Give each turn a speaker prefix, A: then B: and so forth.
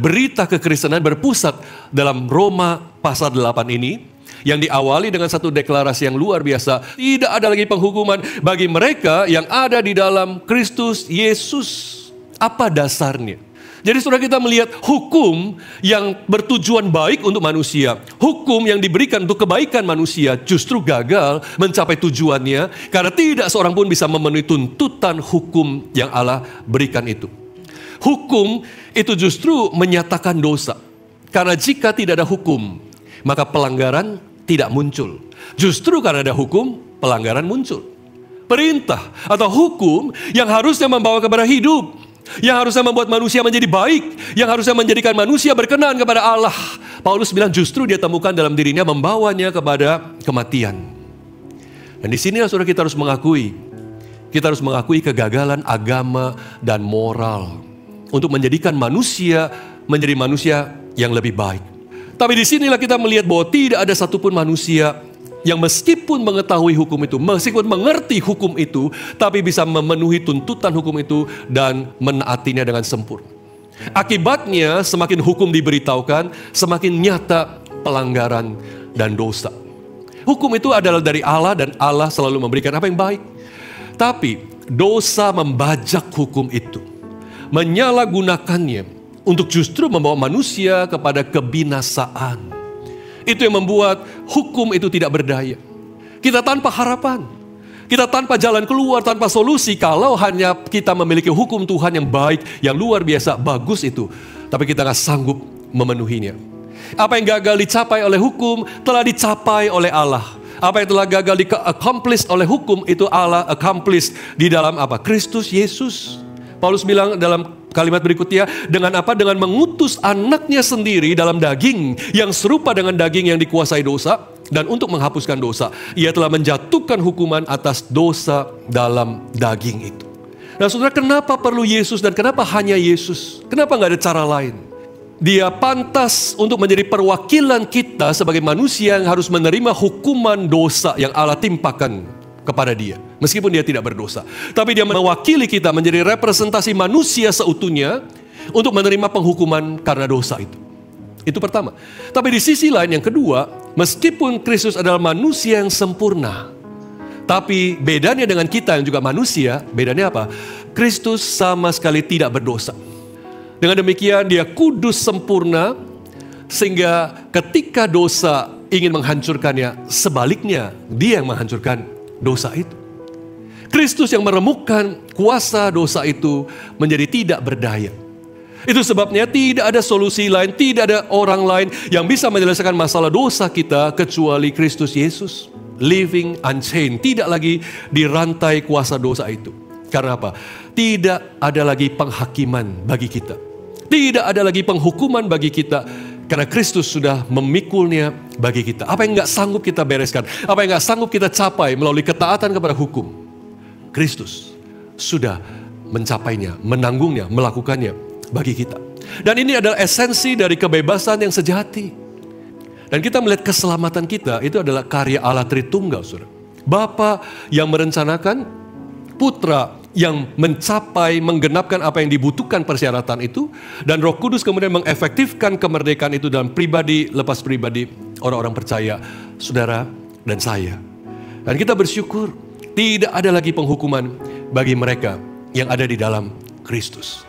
A: berita kekristenan berpusat dalam Roma pasal 8 ini, yang diawali dengan satu deklarasi yang luar biasa. Tidak ada lagi penghukuman bagi mereka yang ada di dalam Kristus Yesus. Apa dasarnya? Jadi saudara, kita melihat hukum yang bertujuan baik untuk manusia, hukum yang diberikan untuk kebaikan manusia justru gagal mencapai tujuannya karena tidak seorang pun bisa memenuhi tuntutan hukum yang Allah berikan itu. Hukum itu justru menyatakan dosa. Karena jika tidak ada hukum, maka pelanggaran tidak muncul. Justru karena ada hukum, pelanggaran muncul. Perintah atau hukum yang harusnya membawa kepada hidup, yang harusnya membuat manusia menjadi baik, yang harusnya menjadikan manusia berkenan kepada Allah, Paulus bilang justru dia temukan dalam dirinya membawanya kepada kematian. Dan di sini saudara, kita harus mengakui kegagalan agama dan moral untuk menjadikan manusia menjadi manusia yang lebih baik. Tapi disinilah kita melihat bahwa tidak ada satupun manusia yang meskipun mengetahui hukum itu, meskipun mengerti hukum itu, tapi bisa memenuhi tuntutan hukum itu dan menaatinya dengan sempurna. Akibatnya semakin hukum diberitahukan, semakin nyata pelanggaran dan dosa. Hukum itu adalah dari Allah dan Allah selalu memberikan apa yang baik. Tapi dosa membajak hukum itu, menyalahgunakannya untuk justru membawa manusia kepada kebinasaan. Itu yang membuat hukum itu tidak berdaya. Kita tanpa harapan, kita tanpa jalan keluar, tanpa solusi kalau hanya kita memiliki hukum Tuhan yang baik, yang luar biasa, bagus itu. Tapi kita gak sanggup memenuhinya. Apa yang gagal dicapai oleh hukum telah dicapai oleh Allah. Apa yang telah gagal di-accomplish oleh hukum itu Allah accomplish di dalam apa? Kristus Yesus. Paulus bilang dalam kalimat berikutnya, dengan apa? Dengan mengutus anaknya sendiri dalam daging yang serupa dengan daging yang dikuasai dosa, dan untuk menghapuskan dosa, ia telah menjatuhkan hukuman atas dosa dalam daging itu. Nah saudara, kenapa perlu Yesus dan kenapa hanya Yesus? Kenapa gak ada cara lain? Dia pantas untuk menjadi perwakilan kita sebagai manusia yang harus menerima hukuman dosa yang Allah timpakan kepada dia, meskipun dia tidak berdosa. Tapi dia mewakili kita menjadi representasi manusia seutuhnya untuk menerima penghukuman karena dosa itu. Itu pertama. Tapi di sisi lain yang kedua, meskipun Kristus adalah manusia yang sempurna, tapi bedanya dengan kita yang juga manusia, bedanya apa? Kristus sama sekali tidak berdosa. Dengan demikian dia kudus sempurna, sehingga ketika dosa ingin menghancurkannya, sebaliknya dia yang menghancurkan dosa itu. Kristus yang meremukkan kuasa dosa itu menjadi tidak berdaya. Itu sebabnya tidak ada solusi lain, tidak ada orang lain yang bisa menyelesaikan masalah dosa kita kecuali Kristus Yesus. Living unchained, tidak lagi dirantai kuasa dosa itu. Karena apa? Tidak ada lagi penghakiman bagi kita. Tidak ada lagi penghukuman bagi kita. Karena Kristus sudah memikulnya bagi kita. Apa yang gak sanggup kita bereskan, apa yang gak sanggup kita capai melalui ketaatan kepada hukum, Kristus sudah mencapainya, menanggungnya, melakukannya bagi kita. Dan ini adalah esensi dari kebebasan yang sejati. Dan kita melihat keselamatan kita itu adalah karya Allah Tritunggal, saudara. Bapa yang merencanakan, Putra yang mencapai, menggenapkan apa yang dibutuhkan persyaratan itu, dan Roh Kudus kemudian mengefektifkan kemerdekaan itu dalam pribadi, lepas pribadi, orang-orang percaya, saudara dan saya. Dan kita bersyukur, tidak ada lagi penghukuman bagi mereka yang ada di dalam Kristus.